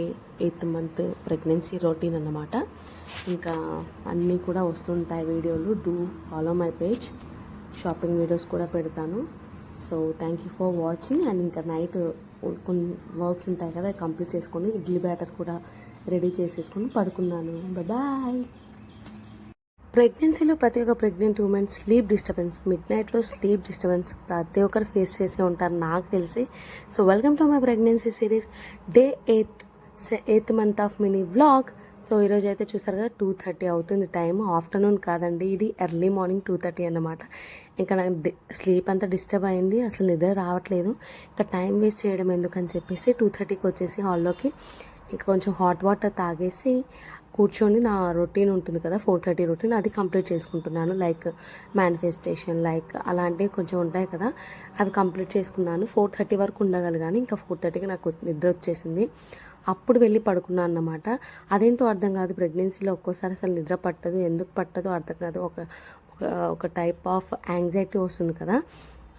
8th month pregnancy routine అన్నమాట. ఇంకా అన్నీ కూడా వస్తుంటాయి వీడియోలు. Do follow my page, shopping videos కూడా పెడతాను. So thank you for watching. And ఇంకా నైట్ కొన్ని వర్క్స్ ఉంటాయి కదా, కంప్లీట్ చేసుకొని ఇడ్లీ బ్యాటర్ కూడా రెడీ చేసేసుకొని పడుకున్నాను. బాయ్. ప్రెగ్నెన్సీలో ప్రతి ఒక్క ప్రెగ్నెంట్ ఉమెన్ స్లీప్ డిస్టర్బెన్స్, మిడ్నైట్లో స్లీప్ డిస్టర్బెన్స్ ప్రతి ఒక్కరు ఫేస్ చేసే ఉంటారు నాకు తెలిసి. So welcome to my pregnancy series day 8th month of mini vlog. So ఈరోజు అయితే చూసారు కదా 2:30 అవుతుంది టైం. ఆఫ్టర్నూన్ కాదండి, ఇది ఎర్లీ మార్నింగ్ 2:30 అన్నమాట. ఇంకా నాకు స్లీప్ అంతా డిస్టర్బ్ అయింది, అసలు నిద్ర రావట్లేదు. ఇంకా టైం వేస్ట్ చేయడం ఎందుకని చెప్పేసి 2:30కి వచ్చేసి హాల్లోకి ఇంకా కొంచెం హాట్ వాటర్ తాగేసి కూర్చొని నా రొటీన్ ఉంటుంది కదా 4:30 రొటీన్, అది కంప్లీట్ చేసుకుంటున్నాను. లైక్ మేనిఫెస్టేషన్ లైక్ అలాంటివి కొంచెం ఉంటాయి కదా, అవి కంప్లీట్ చేసుకున్నాను. 4:30 వరకు ఉండగలిగాను. ఇంకా 4:30కి నాకు నిద్ర వచ్చేసింది. అప్పుడు వెళ్ళి పడుకున్నాను అన్నమాట. అదేంటో అర్థం కాదు, ప్రెగ్నెన్సీలో ఒక్కోసారి అసలు నిద్ర పట్టదు, ఎందుకు పట్టదో అర్థం కాదు. ఒక టైప్ ఆఫ్ యాంగ్జైటీ వస్తుంది కదా,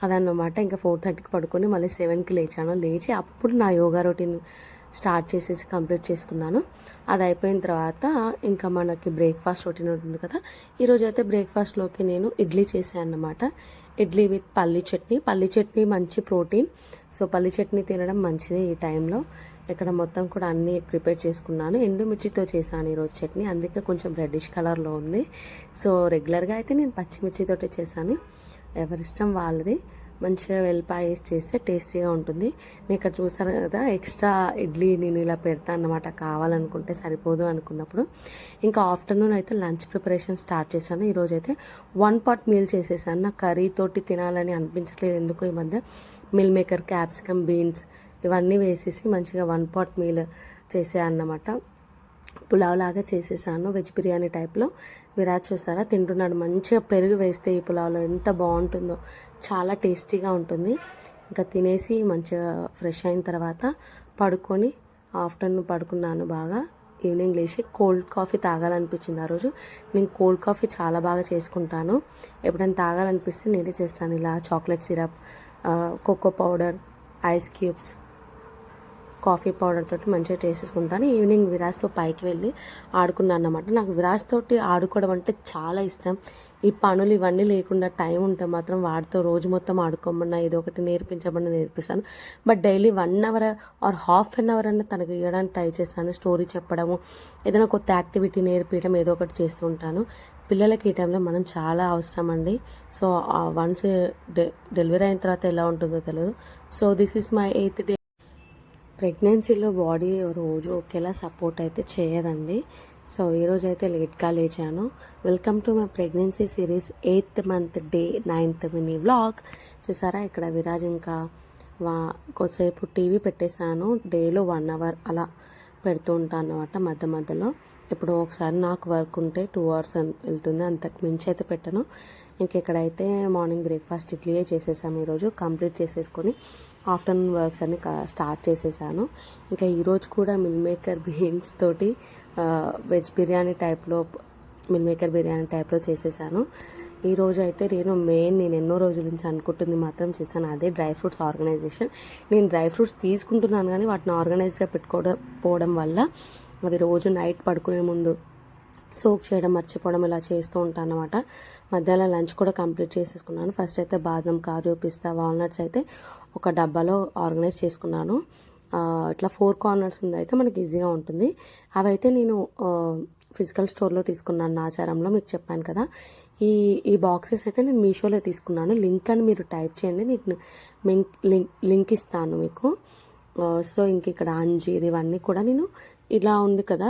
అదన్నమాట. ఇంకా 4:30కి పడుకొని మళ్ళీ 7కి లేచాను. లేచి అప్పుడు నా యోగా రొటీన్ స్టార్ట్ చేసేసి కంప్లీట్ చేసుకున్నాను. అది అయిపోయిన తర్వాత ఇంకా మనకి బ్రేక్ఫాస్ట్ రొటీన్ ఉంటుంది కదా. ఈరోజు అయితే బ్రేక్ఫాస్ట్లోకి నేను ఇడ్లీ చేశాను అన్నమాట. ఇడ్లీ విత్ పల్లీ చట్నీ. పల్లీ చట్నీ మంచి ప్రోటీన్, సో పల్లీ చట్నీ తినడం మంచిదే ఈ టైంలో. ఇక్కడ మొత్తం కూడా అన్నీ ప్రిపేర్ చేసుకున్నాను. ఎండుమిర్చితో చేశాను ఈరోజు చట్నీ, అందుకే కొంచెం రెడ్డిష్ కలర్లో ఉంది. సో రెగ్యులర్గా అయితే నేను పచ్చిమిర్చితోటే చేశాను, ఎవరిష్టం వాళ్ళది. మంచిగా వెల్లిపాయ వేసి చేస్తే టేస్టీగా ఉంటుంది. నేను ఇక్కడ చూసాను కదా, ఎక్స్ట్రా ఇడ్లీ నేను ఇలా పెడతాను అన్నమాట, కావాలనుకుంటే సరిపోదు అనుకున్నప్పుడు. ఇంకా ఆఫ్టర్నూన్ అయితే లంచ్ ప్రిపరేషన్ స్టార్ట్ చేశాను. ఈరోజు అయితే 1 pot మీల్ చేసేసాను. నాకు కర్రీ తోటి తినాలని అనిపించట్లేదు ఎందుకో ఈ మధ్య. మిల్ మేకర్, క్యాప్సికమ్, బీన్స్ ఇవన్నీ వేసేసి మంచిగా 1 pot మీల్ చేసే అన్నమాట. పులావ్ లాగా చేసేసాను, వెజ్ బిర్యానీ టైప్లో. విరాజ్ చూసారా తింటున్నాడు. మంచిగా పెరుగు వేస్తే ఈ పులావ్లో ఎంత బాగుంటుందో, చాలా టేస్టీగా ఉంటుంది. ఇంకా తినేసి మంచిగా ఫ్రెష్ అయిన తర్వాత పడుకొని ఆఫ్టర్నూన్ పడుకున్నాను బాగా. ఈవినింగ్ లేచి కోల్డ్ కాఫీ తాగాలనిపించింది ఆ రోజు. నేను కోల్డ్ కాఫీ చాలా బాగా చేసుకుంటాను. ఎప్పుడైనా తాగాలనిపిస్తే నేనే చేస్తాను. ఇలా chocolate syrup, cocoa powder, ice cubes, coffee powder తోటి మంచిగా చేసేసుకుంటాను. ఈవినింగ్ విరాజ్తో పైకి వెళ్ళి ఆడుకున్నాను అన్నమాట. నాకు విరాజ్ తోటి ఆడుకోవడం అంటే చాలా ఇష్టం. ఈ పనులు ఇవన్నీ లేకుండా టైం ఉంటే మాత్రం వాడితో రోజు మొత్తం ఆడుకోమన్నా ఏదో ఒకటి నేర్పించమన్నా నేర్పిస్తాను. But daily 1 hour or ½ an hour అన్న తనకు ఇవ్వడానికి ట్రై చేస్తాను. స్టోరీ చెప్పడము, ఏదైనా కొత్త యాక్టివిటీ నేర్పించడం, ఏదో ఒకటి చేస్తూ ఉంటాను. పిల్లలకి ఈ టైంలో మనం చాలా అవసరం అండి. సో వన్స్ డెలివరీ అయిన తర్వాత ఎలా ఉంటుందో తెలియదు. So this is my 8th day. ప్రెగ్నెన్సీలో బాడీ రోజు ఒకేలా సపోర్ట్ అయితే చేయదండి. సో ఈరోజు అయితే లేట్గా లేచాను. Welcome to my pregnancy series 8th month day 9th mini vlog. చూసారా ఇక్కడ విరాజ్ ఇంకా కొద్దిసేపు టీవీ పెట్టేశాను. డేలో 1 hour అలా పెడుతూ ఉంటాను అన్నమాట మధ్య మధ్యలో. ఎప్పుడో ఒకసారి నాకు వర్క్ ఉంటే 2 hours వెళ్తుంది, అంతకు మించి అయితే పెట్టను. ఇంకెక్కడైతే మార్నింగ్ బ్రేక్ఫాస్ట్ ఇడ్లీయే చేసేసాము ఈరోజు. కంప్లీట్ చేసేసుకొని ఆఫ్టర్నూన్ వర్క్స్ అన్ని స్టార్ట్ చేసేసాను. ఇంకా ఈరోజు కూడా మిల్ మేకర్ బీన్స్ తోటి వెజ్ బిర్యానీ టైప్లో, మిల్ మేకర్ బిర్యానీ టైప్లో చేసేసాను. ఈరోజు అయితే నేను ఎన్నో రోజుల నుంచి అనుకుంటుంది మాత్రం చేశాను, అదే డ్రై ఫ్రూట్స్ ఆర్గనైజేషన్. నేను డ్రై ఫ్రూట్స్ తీసుకుంటున్నాను కానీ వాటిని ఆర్గనైజ్గా పెట్టుకోవడం వల్ల అది రోజు నైట్ పడుకునే ముందు సోక్ చేయడం మర్చిపోవడం ఇలా చేస్తూ ఉంటాను అన్నమాట. మధ్యాహ్నం లంచ్ కూడా కంప్లీట్ చేసేసుకున్నాను. ఫస్ట్ అయితే బాదం, కాజు, పిస్తా, వాల్నట్స్ అయితే ఒక డబ్బాలో ఆర్గనైజ్ చేసుకున్నాను. ఇట్లా 4 corners ఉంది అయితే మనకి ఈజీగా ఉంటుంది. అవైతే నేను ఫిజికల్ స్టోర్లో తీసుకున్నాను, నాచారంలో మీకు చెప్పాను కదా. ఈ బాక్సెస్ అయితే నేను మీషోలో తీసుకున్నాను. లింక్ అని మీరు టైప్ చేయండి, నీకు లింక్ ఇస్తాను మీకు. సో ఇంక ఇక్కడ అంజీర్ ఇవన్నీ కూడా నేను ఇలా ఉంది కదా,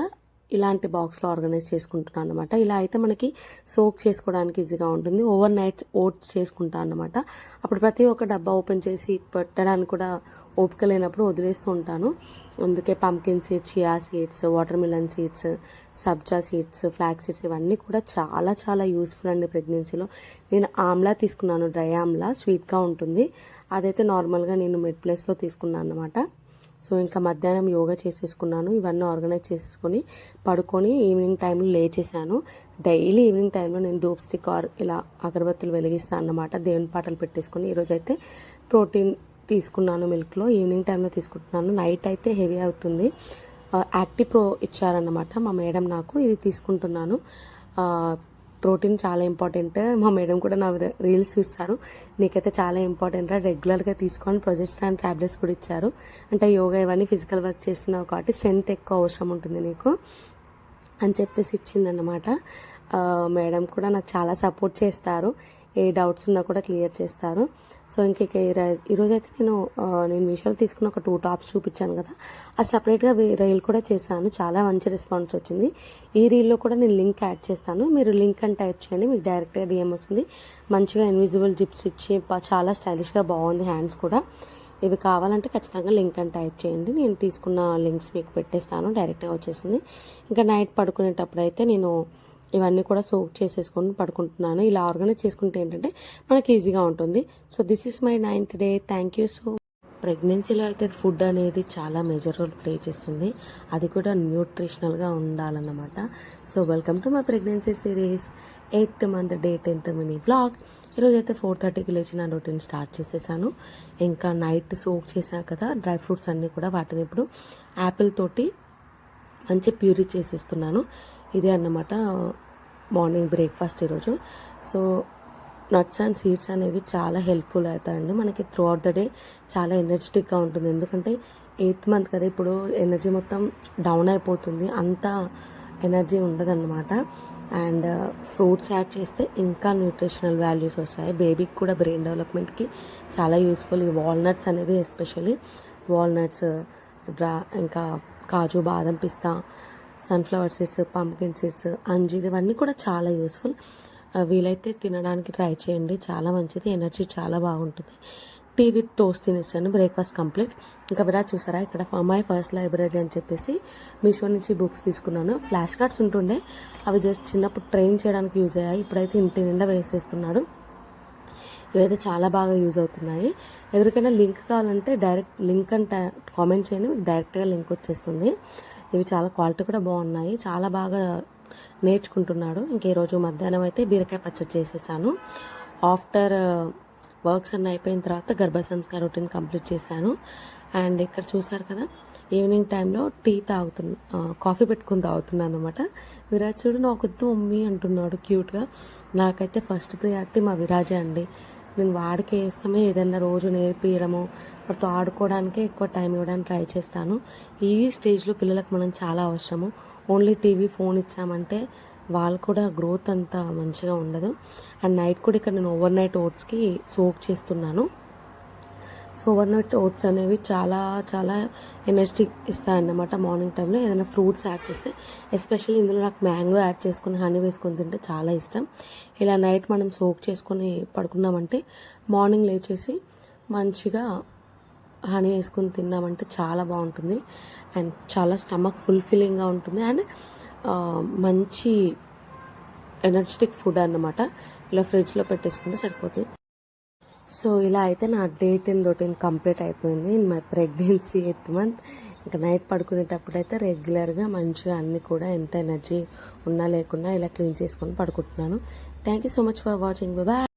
ఇలాంటి బాక్స్లో ఆర్గనైజ్ చేసుకుంటున్నాను అనమాట. ఇలా అయితే మనకి సోక్ చేసుకోవడానికి ఈజీగా ఉంటుంది. ఓవర్ నైట్ ఓట్స్ చేసుకుంటాను అనమాట. అప్పుడు ప్రతి ఒక్క డబ్బా ఓపెన్ చేసి పెట్టడానికి కూడా ఓపిక లేనప్పుడు వదిలేస్తూ ఉంటాను. అందుకే pumpkin seeds, chia seeds, watermelon seeds, sabja seeds, flax seeds ఇవన్నీ కూడా చాలా చాలా యూస్ఫుల్ అండి ప్రెగ్నెన్సీలో. నేను ఆమ్లా తీసుకున్నాను, డ్రై ఆమ్లా, స్వీట్గా ఉంటుంది. అదైతే నార్మల్గా నేను మిడ్ ప్లేస్లో తీసుకున్నాను అనమాట. సో ఇంకా మధ్యాహ్నం యోగా చేసేసుకున్నాను. ఇవన్నీ ఆర్గనైజ్ చేసేసుకొని పడుకొని ఈవినింగ్ టైంలో లేచేసాను. డైలీ ఈవినింగ్ టైంలో నేను ధూప్ స్టిక్ ఆర్ ఇలా అగరబత్తులు వెలిగిస్తాను అన్నమాట, దేవుని పాటలు పెట్టేసుకొని. ఈరోజు అయితే ప్రోటీన్ తీసుకున్నాను మిల్క్లో, ఈవినింగ్ టైంలో తీసుకుంటున్నాను. నైట్ అయితే హెవీ అవుతుంది. యాక్టివ్ ప్రో ఇచ్చారన్నమాట మా మేడం నాకు, ఇది తీసుకుంటున్నాను. ప్రోటీన్ చాలా ఇంపార్టెంట్. మా మేడం కూడా నా రీల్స్ చూస్తారు, నీకైతే చాలా ఇంపార్టెంట్ రా, రెగ్యులర్గా తీసుకొని ప్రొజెస్ట్రాన్ ట్యాబ్లెట్స్ కూడా ఇచ్చారు. అంటే యోగా ఇవన్నీ ఫిజికల్ వర్క్ చేస్తున్నావు కాబట్టి స్ట్రెంత్ ఎక్కువ అవసరం ఉంటుంది నీకు అని చెప్పేసి ఇచ్చిందన్నమాట. మేడం కూడా నాకు చాలా సపోర్ట్ చేస్తారు, ఏ డౌట్స్ ఉన్నా కూడా క్లియర్ చేస్తారు. సో ఈరోజు అయితే నేను మీషోలో తీసుకున్న ఒక 2 టాప్స్ చూపించాను కదా, అది సపరేట్గా రీల్ కూడా చేశాను. చాలా మంచి రెస్పాన్స్ వచ్చింది. ఈ రీల్లో కూడా నేను లింక్ యాడ్ చేస్తాను, మీరు లింక్ అని టైప్ చేయండి, మీకు డైరెక్ట్గా డిఎం వస్తుంది. మంచిగా ఇన్విజిబుల్ జిప్స్ ఇచ్చి చాలా స్టైలిష్గా బాగుంది. హ్యాండ్స్ కూడా ఇవి కావాలంటే ఖచ్చితంగా లింక్ అని టైప్ చేయండి, నేను తీసుకున్న లింక్స్ మీకు పెట్టేస్తాను, డైరెక్ట్గా వచ్చేసింది. ఇంకా నైట్ పడుకునేటప్పుడు అయితే నేను ఇవన్నీ కూడా సోక్ చేసేసుకొని పడుకుంటున్నాను. ఇలా ఆర్గనైజ్ చేసుకుంటే ఏంటంటే మనకి ఈజీగా ఉంటుంది. So this is my 9th day. Thank you. So ప్రెగ్నెన్సీలో అయితే ఫుడ్ అనేది చాలా మేజర్ రోల్ ప్లే చేస్తుంది, అది కూడా న్యూట్రిషనల్గా ఉండాలన్నమాట. So welcome to my pregnancy series 8th month day 10th mini vlog. ఈరోజు అయితే 4:30కి లేచి నా రొటీన్ స్టార్ట్ చేసేసాను. ఇంకా నైట్ సోక్ చేశాను కదా డ్రై ఫ్రూట్స్ అన్నీ కూడా, వాటిని ఇప్పుడు యాపిల్ తోటి మంచి ప్యూరీ చేసేస్తున్నాను. ఇదే అన్నమాట మార్నింగ్ బ్రేక్ఫాస్ట్ ఈరోజు. సో నట్స్ అండ్ సీడ్స్ అనేవి చాలా హెల్ప్ఫుల్ అవుతాయండి మనకి. త్రూ అవుట్ ద డే చాలా ఎనర్జెటిక్గా ఉంటుంది, ఎందుకంటే 8th month కదా, ఇప్పుడు ఎనర్జీ మొత్తం డౌన్ అయిపోతుంది, అంత ఎనర్జీ ఉండదన్నమాట. అండ్ ఫ్రూట్స్ యాడ్ చేస్తే ఇంకా న్యూట్రిషనల్ వాల్యూస్ వస్తాయి. బేబీకి కూడా బ్రెయిన్ డెవలప్మెంట్కి చాలా యూస్ఫుల్. ఈ వాల్నట్స్ అనేవి, ఎస్పెషల్లీ వాల్నట్స్, ఇంకా కాజు, బాదం, పిస్తా, సన్ఫ్లవర్ సీడ్స్, పంప్కిన్ సీడ్స్, అంజీర్, ఇవన్నీ కూడా చాలా యూస్ఫుల్. వీలైతే తినడానికి ట్రై చేయండి, చాలా మంచిది, ఎనర్జీ చాలా బాగుంటుంది. టీ విత్ టోస్ట్ తినేస్తాను, బ్రేక్ఫాస్ట్ కంప్లీట్. ఇంకా విరాజ్ చూసారా, ఇక్కడ మై ఫస్ట్ లైబ్రరీ అని చెప్పేసి మీషో నుంచి బుక్స్ తీసుకున్నాను. ఫ్లాష్ కార్డ్స్ ఉంటుండే, అవి జస్ట్ చిన్నప్పుడు ట్రైన్ చేయడానికి యూజ్ అయ్యాయి, ఇప్పుడైతే ఇంటి నిండా వేసేస్తున్నాడు. ఇవైతే చాలా బాగా యూజ్ అవుతున్నాయి. ఎవరికైనా లింక్ కావాలంటే డైరెక్ట్ లింక్ అంటే కామెంట్ చేయండి, మీకు డైరెక్ట్గా లింక్ వచ్చేస్తుంది. ఇవి చాలా క్వాలిటీ కూడా బాగున్నాయి, చాలా బాగా నేర్చుకుంటున్నాడు. ఇంక ఈరోజు మధ్యాహ్నం అయితే బీరకాయ పచ్చడి చేసేసాను. ఆఫ్టర్ వర్క్స్ అన్నీ అయిపోయిన తర్వాత గర్భ సంస్కార రొటీన్ కంప్లీట్ చేశాను. అండ్ ఇక్కడ చూసారు కదా, ఈవినింగ్ టైంలో టీ కాఫీ పెట్టుకుని తాగుతున్నాను అనమాట. విరాజ్ చూడు, నాకు వద్దు మమ్మీ అంటున్నాడు క్యూట్గా. నాకైతే ఫస్ట్ ప్రియారిటీ మా విరాజే అండి. నేను వాడికి వేస్తామే ఏదైనా రోజు నేర్పియడము, వాడితో ఆడుకోవడానికే ఎక్కువ టైం ఇవ్వడానికి ట్రై చేస్తాను. ఈ స్టేజ్లో పిల్లలకు మనం చాలా అవసరము. ఓన్లీ టీవీ, ఫోన్ ఇచ్చామంటే వాళ్ళు కూడా గ్రోత్ అంత మంచిగా ఉండదు. అండ్ నైట్ కూడా ఇక్కడ నేను ఓవర్ నైట్ ఓట్స్కి సోక్ చేస్తున్నాను. సో ఓవర్ నైట్ ఓట్స్ అనేవి చాలా చాలా ఎనర్జీ ఇస్తాయన్నమాట. మార్నింగ్ టైంలో ఏదైనా ఫ్రూట్స్ యాడ్ చేస్తే, ఎస్పెషల్లీ ఇందులో నాకు మ్యాంగో యాడ్ చేసుకొని హనీ వేసుకొని తింటే చాలా ఇష్టం. ఇలా నైట్ మనం సోక్ చేసుకొని పడుకున్నామంటే మార్నింగ్ లేచేసి మంచిగా హనీ వేసుకొని తిన్నామంటే చాలా బాగుంటుంది. అండ్ చాలా స్టమక్ ఫుల్ఫిల్లింగ్గా ఉంటుంది. అండ్ మంచి ఎనర్జెటిక్ ఫుడ్ అన్నమాట. ఇలా ఫ్రిడ్జ్లో పెట్టేసుకుంటే సరిపోతుంది. సో ఇలా అయితే నా డే 10 రొటీన్ కంప్లీట్ అయిపోయింది in my pregnancy 8th month. ఇంకా నైట్ పడుకునేటప్పుడు అయితే రెగ్యులర్గా మంచిగా అన్నీ కూడా ఎంత ఎనర్జీ ఉన్నా లేకున్నా ఇలా క్లీన్ చేసుకొని పడుకుంటున్నాను. Thank you so much for watching. Bye.